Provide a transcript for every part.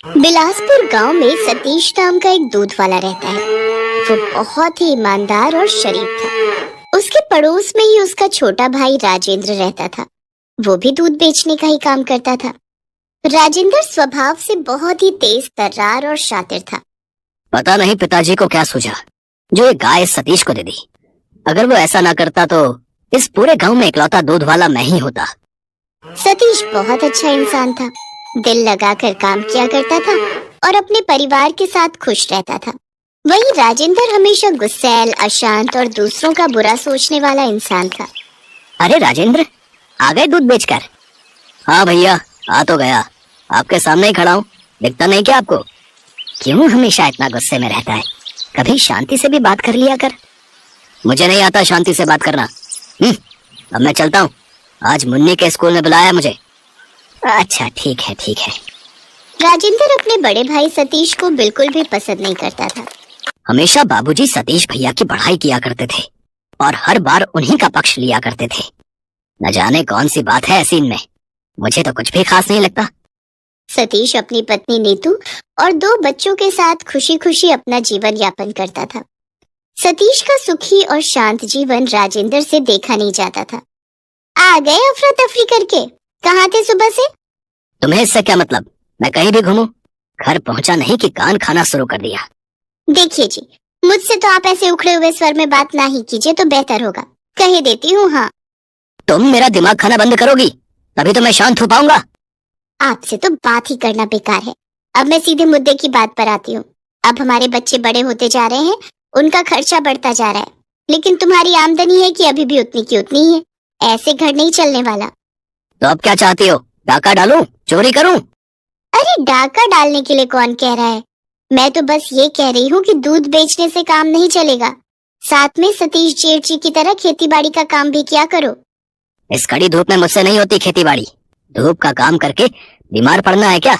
बिलासपुर गांव में सतीश नाम का एक दूध वाला रहता है। वो बहुत ही ईमानदार और शरीफ था। उसके पड़ोस में ही उसका छोटा भाई राजेंद्र रहता था। वो भी दूध बेचने का ही काम करता था। राजेंद्र स्वभाव से बहुत ही तेज तर्रार और शातिर था। पता नहीं पिताजी को क्या सूझा जो ये गाय सतीश को दे दी। अगर वो ऐसा ना करता तो इस पूरे गांव में इकलौता दूध वाला मैं ही होता। सतीश बहुत अच्छा इंसान था। दिल लगाकर काम किया करता था और अपने परिवार के साथ खुश रहता था। वहीं राजेंद्र हमेशा गुस्सैल, अशांत और दूसरों का बुरा सोचने वाला इंसान था। अरे राजेंद्र, आ गए दूध बेचकर? हाँ भैया, आ तो गया। आपके सामने ही खड़ा हूँ, दिखता नहीं क्या आपको? क्यों हमेशा इतना गुस्से में रहता है? कभी शांति से भी बात कर लिया कर। मुझे नहीं आता शांति से बात करना। अब मैं चलता हूँ, आज मुन्नी के स्कूल में बुलाया मुझे। अच्छा ठीक है ठीक है। राजेंद्र अपने बड़े भाई सतीश को बिल्कुल भी पसंद नहीं करता था। हमेशा बाबूजी सतीश भैया की बढ़ाई किया करते थे और हर बार उन्हीं का पक्ष लिया करते थे। न जाने कौन सी बात है ऐसी इनमें, मुझे तो कुछ भी खास नहीं लगता। सतीश अपनी पत्नी नीतू और 2 बच्चों के साथ खुशी खुशी अपना जीवन यापन करता था। सतीश का सुखी और शांत जीवन राजेंद्र से देखा नहीं जाता था। आ गए अफरा तफरी करके? कहाँ थे सुबह से? तुम्हें इससे क्या मतलब? मैं कहीं भी घूमूं, घर पहुंचा नहीं कि कान खाना शुरू कर दिया। देखिए जी, मुझसे तो आप ऐसे उखड़े हुए स्वर में बात ना ही कीजिए तो बेहतर होगा। कह देती हूँ। हाँ, तुम मेरा दिमाग खाना बंद करोगी तभी तो मैं शांत हो पाऊंगा। आपसे तो बात ही करना बेकार है। अब मैं सीधे मुद्दे की बात पर आती हूँ। अब हमारे बच्चे बड़े होते जा रहे हैं, उनका खर्चा बढ़ता जा रहा है, लेकिन तुम्हारी आमदनी है कि अभी भी उतनी की उतनी ही है। ऐसे घर नहीं चलने वाला। तो अब क्या चाहती हो? डाका डालूं? चोरी करूं? अरे डाका डालने के लिए कौन कह रहा है? मैं तो बस ये कह रही हूँ कि दूध बेचने से काम नहीं चलेगा। साथ में सतीश जेठ जी की तरह खेतीबाड़ी का काम भी किया करो। इस कड़ी धूप में मुझसे नहीं होती खेतीबाड़ी। धूप का काम करके बीमार पड़ना है क्या?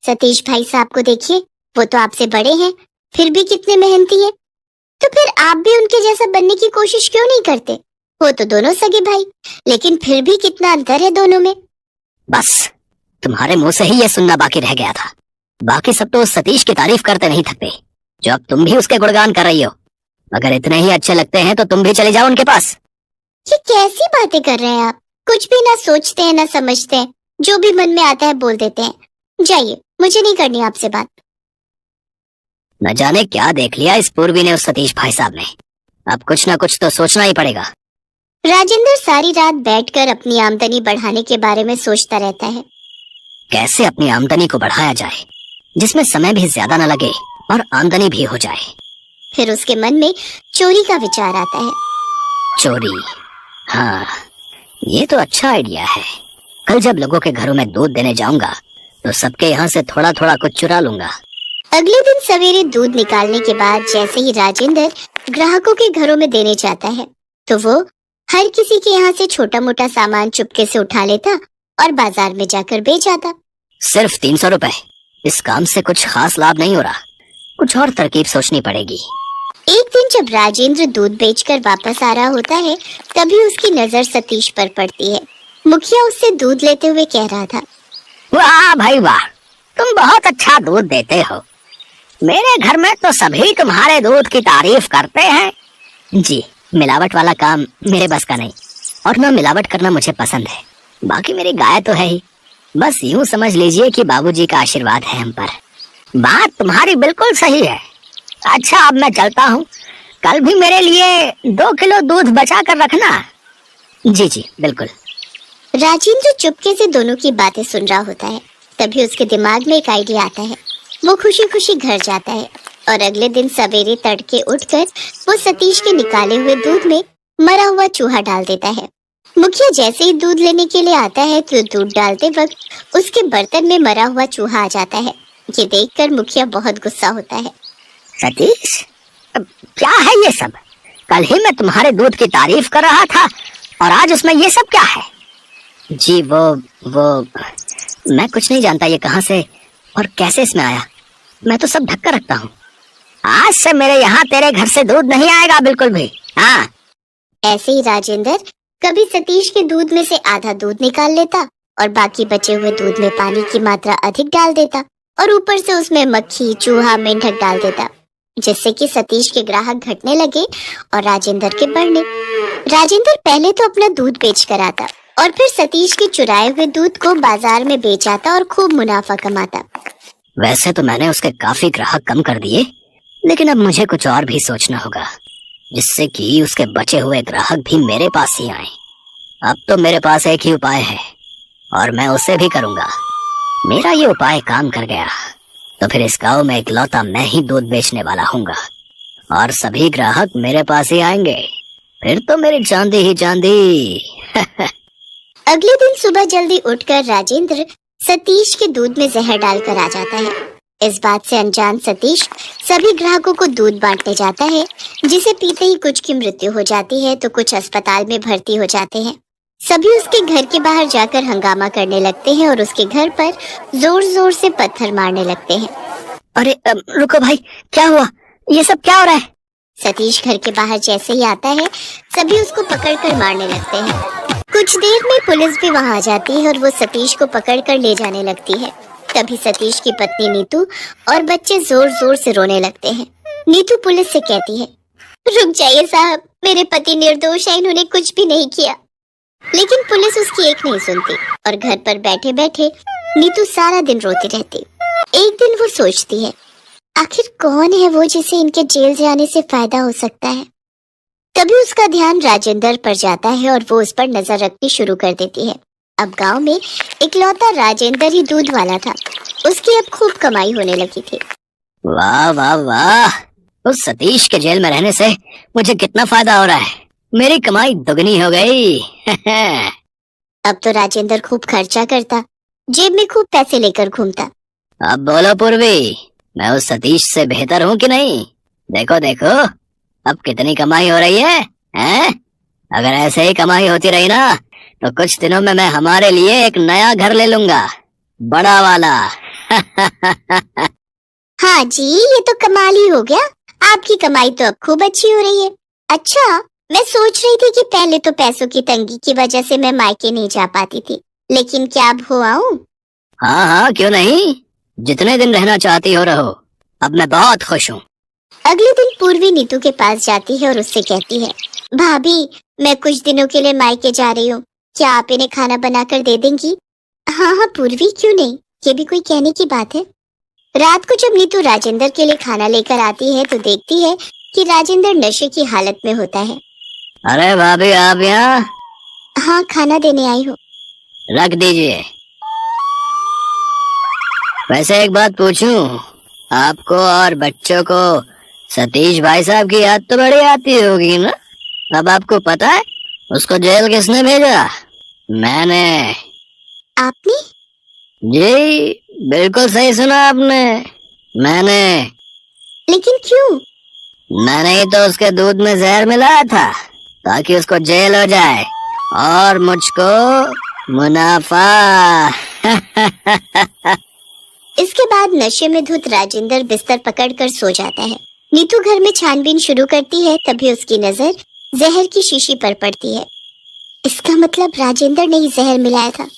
सतीश भाई साहब को देखिए, वो तो आपसे बड़े हैं, फिर भी कितने मेहनती हैं। तो फिर आप भी उनके जैसा बनने की कोशिश क्यों नहीं करते? वो तो दोनों सगे भाई, लेकिन फिर भी कितना अंतर है दोनों में। बस तुम्हारे मुंह से ही ये सुनना बाकी रह गया था। बाकी सब तो उस सतीश की तारीफ करते नहीं थकते, जो अब तुम भी उसके गुणगान कर रही हो। अगर इतने ही अच्छे लगते हैं तो तुम भी चले जाओ उनके पास। ये कैसी बातें कर रहे हैं आप? कुछ भी ना सोचते हैं ना समझते हैं, जो भी मन में आता है बोल देते हैं। जाइए, मुझे नहीं करनी आपसे बात। न जाने क्या देख लिया इस पूर्वी ने उस सतीश भाई साहब ने। अब कुछ ना कुछ तो सोचना ही पड़ेगा। राजेंद्र सारी रात बैठकर अपनी आमदनी बढ़ाने के बारे में सोचता रहता है। कैसे अपनी आमदनी को बढ़ाया जाए जिसमें समय भी ज्यादा न लगे और आमदनी भी हो जाए। फिर उसके मन में चोरी का विचार आता है। चोरी? हाँ, ये तो अच्छा आइडिया है। कल जब लोगों के घरों में दूध देने जाऊंगा तो सबके यहाँ से थोड़ा थोड़ा कुछ चुरा लूंगा। अगले दिन सवेरे दूध निकालने के बाद जैसे ही राजेंद्र ग्राहकों के घरों में देने जाता है, तो वो हर किसी के यहाँ से छोटा मोटा सामान चुपके से उठा लेता और बाजार में जाकर बेच आता। सिर्फ 300 रुपए? इस काम से कुछ खास लाभ नहीं हो रहा, कुछ और तरकीब सोचनी पड़ेगी। एक दिन जब राजेंद्र दूध बेचकर वापस आ रहा होता है, तभी उसकी नजर सतीश पर पड़ती है। मुखिया उससे दूध लेते हुए कह रहा था, वाह भाई वाह, तुम बहुत अच्छा दूध देते हो। मेरे घर में तो सभी तुम्हारे दूध की तारीफ करते हैं। जी, मिलावट वाला काम मेरे बस का नहीं, और न मिलावट करना मुझे पसंद है। बाकी मेरी गाय तो है ही, बस यूं समझ लीजिए कि बाबूजी का आशीर्वाद है हम पर। बात तुम्हारी बिल्कुल सही है। अच्छा, अब मैं चलता हूँ, कल भी मेरे लिए 2 किलो दूध बचा कर रखना। जी जी बिल्कुल। राजेंद्र चुपके से दोनों की बातें सुन रहा होता है। तभी उसके दिमाग में एक आइडिया आता है। वो खुशी खुशी घर जाता है और अगले दिन सवेरे तड़के उठकर वो सतीश के निकाले हुए दूध में मरा हुआ चूहा डाल देता है। मुखिया जैसे ही दूध लेने के लिए आता है तो दूध डालते वक्त उसके बर्तन में मरा हुआ चूहा आ जाता है। ये देखकर मुखिया बहुत गुस्सा होता है। सतीश, क्या है ये सब? कल ही मैं तुम्हारे दूध की तारीफ कर रहा था और आज उसमें ये सब क्या है? जी वो मैं कुछ नहीं जानता ये कहाँ से और कैसे इसमें आया। मैं तो सब ढक कर रखता हूँ। आज से मेरे यहाँ तेरे घर से दूध नहीं आएगा बिल्कुल भी। हाँ। ऐसे ही राजेंद्र कभी सतीश के दूध में से आधा दूध निकाल लेता और बाकी बचे हुए दूध में पानी की मात्रा अधिक डाल देता और ऊपर से उसमें मक्खी, चूहा, मेंढक डाल देता, जिससे कि सतीश के ग्राहक घटने लगे और राजेंद्र के बढ़ने। राजेंद्र पहले तो अपना दूध बेच कर आता और फिर सतीश के चुराए हुए दूध को बाजार में बेच आता और खूब मुनाफा कमाता। वैसे तो मैंने उसके काफी ग्राहक कम कर दिए, लेकिन अब मुझे कुछ और भी सोचना होगा, जिससे कि उसके बचे हुए ग्राहक भी मेरे पास ही आए। अब तो मेरे पास एक ही उपाय है और मैं उसे भी करूंगा। मेरा ये उपाय काम कर गया तो फिर इस गांव में इकलौता मैं ही दूध बेचने वाला हूँगा और सभी ग्राहक मेरे पास ही आएंगे। फिर तो मेरी चांदी ही चांदी। अगले दिन सुबह जल्दी उठकर राजेंद्र सतीश के दूध में जहर डालकर आ जाता है। इस बात से अनजान सतीश सभी ग्राहकों को दूध बांटने जाता है, जिसे पीते ही कुछ की मृत्यु हो जाती है तो कुछ अस्पताल में भर्ती हो जाते हैं। सभी उसके घर के बाहर जाकर हंगामा करने लगते हैं और उसके घर पर जोर जोर से पत्थर मारने लगते हैं। अरे रुको भाई, क्या हुआ? ये सब क्या हो रहा है? सतीश घर के बाहर जैसे ही आता है, सभी उसको पकड़कर मारने लगते हैं। कुछ देर में पुलिस भी वहां आ जाती है और वो सतीश को पकड़कर ले जाने लगती है। तभी सतीश की पत्नी नीतू और बच्चे जोर जोर से रोने लगते हैं। नीतू पुलिस से कहती है, रुक जाइए साहब, मेरे पति निर्दोष है, इन्होंने कुछ भी नहीं किया। लेकिन पुलिस उसकी एक नहीं सुनती और घर पर बैठे बैठे नीतू सारा दिन रोती रहती। एक दिन वो सोचती है, आखिर कौन है वो जिसे इनके जेल जाने से फायदा हो सकता है। तभी उसका ध्यान राजेंद्र पर जाता है और वो उस पर नजर रखनी शुरू कर देती है। अब गांव में इकलौता राजेंद्र ही दूध वाला था। उसकी अब खूब कमाई होने लगी थी। वाह वाह वाह, उस सतीश के जेल में रहने से मुझे कितना फायदा हो रहा है। मेरी कमाई दुगनी हो गई। अब तो राजेंद्र खूब खर्चा करता, जेब में खूब पैसे लेकर घूमता। अब बोलो पूर्वी, मैं उस सतीश से बेहतर हूँ कि नहीं? देखो देखो, अब कितनी कमाई हो रही है, हैं? अगर ऐसे ही कमाई होती रही ना तो कुछ दिनों में मैं हमारे लिए एक नया घर ले लूंगा, बड़ा वाला। हाँ जी, ये तो कमाल ही हो गया। आपकी कमाई तो अब खूब अच्छी हो रही है। अच्छा, मैं सोच रही थी कि पहले तो पैसों की तंगी की वजह से मैं मायके नहीं जा पाती थी, लेकिन क्या अब हो आऊं? हाँ हाँ, क्यों नहीं, जितने दिन रहना चाहती हो रहो, अब मैं बहुत खुश हूँ। अगले दिन पूर्वी नीतू के पास जाती है और उससे कहती है, भाभी, मैं कुछ दिनों के लिए मायके जा रही हूँ, क्या आप इन्हें खाना बनाकर दे देंगी? हाँ हाँ पूर्वी, क्यों नहीं, ये भी कोई कहने की बात है। रात को जब नीतू राजेंद्र के लिए खाना लेकर आती है तो देखती है कि राजेंद्र नशे की हालत में होता है। अरे भाभी, आप यहाँ? हाँ, खाना देने आई हूँ। रख दीजिए। वैसे एक बात पूछूं, आपको और बच्चों को सतीश भाई साहब की याद तो बड़ी आती होगी ना? अब आपको पता है उसको जेल किसने भेजा? मैंने। आपने? जी, बिल्कुल सही सुना आपने, मैंने। लेकिन क्यों? मैंने ही तो उसके दूध में जहर मिलाया था ताकि उसको जेल हो जाए और मुझको मुनाफा। इसके बाद नशे में धुत राजेंद्र बिस्तर पकड़कर सो जाता है। नीतू घर में छानबीन शुरू करती है, तभी उसकी नजर जहर की शीशी पर पड़ती है। इसका मतलब राजेंद्र ने ही जहर मिलाया था।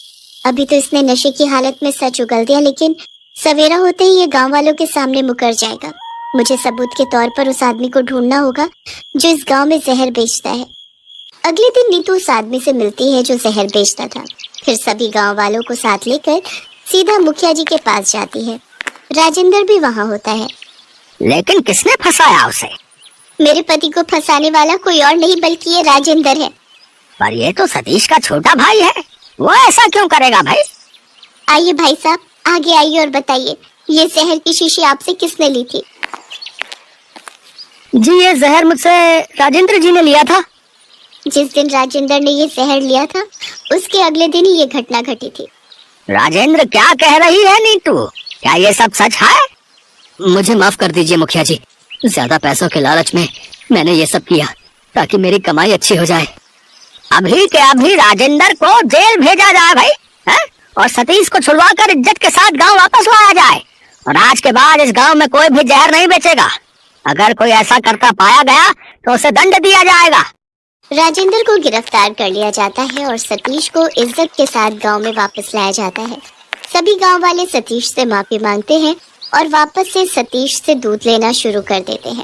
अभी तो इसने नशे की हालत में सच उगल दिया, लेकिन सवेरा होते ही ये गांव वालों के सामने मुकर जाएगा। मुझे सबूत के तौर पर उस आदमी को ढूंढना होगा जो इस गांव में जहर बेचता है। अगले दिन नीतू उस आदमी से मिलती है जो जहर बेचता था। फिर सभी गांव वालों को साथ लेकर सीधा मुखिया जी के पास जाती है। राजेंद्र भी वहाँ होता है। लेकिन किसने फंसाया उसे? मेरे पति को फंसाने वाला कोई और नहीं बल्कि ये राजेंद्र है। पर ये तो सतीश का छोटा भाई है, वो ऐसा क्यों करेगा भाई? आइए भाई साहब, आगे आइए और बताइए, ये जहर की शीशी आपसे किसने ली थी? जी, ये जहर मुझसे राजेंद्र जी ने लिया था। जिस दिन राजेंद्र ने ये जहर लिया था उसके अगले दिन ही ये घटना घटी थी। राजेंद्र क्या कह रही है नीतू? क्या ये सब सच है? मुझे माफ कर दीजिए मुखिया जी, ज्यादा पैसों के लालच में मैंने ये सब किया ताकि मेरी कमाई अच्छी हो जाए। अभी के अभी राजेंद्र को जेल भेजा जाए भाई, है? और सतीश को छुड़वाकर इज्जत के साथ गांव वापस लाया जाए। और आज के बाद इस गांव में कोई भी जहर नहीं बेचेगा। अगर कोई ऐसा करता पाया गया तो उसे दंड दिया जाएगा। राजेंद्र को गिरफ्तार कर लिया जाता है और सतीश को इज्जत के साथ गांव में वापस लाया जाता है। तभी गांव वाले सतीश से माफी मांगते हैं और वापस से सतीश से दूध लेना शुरू कर देते हैं।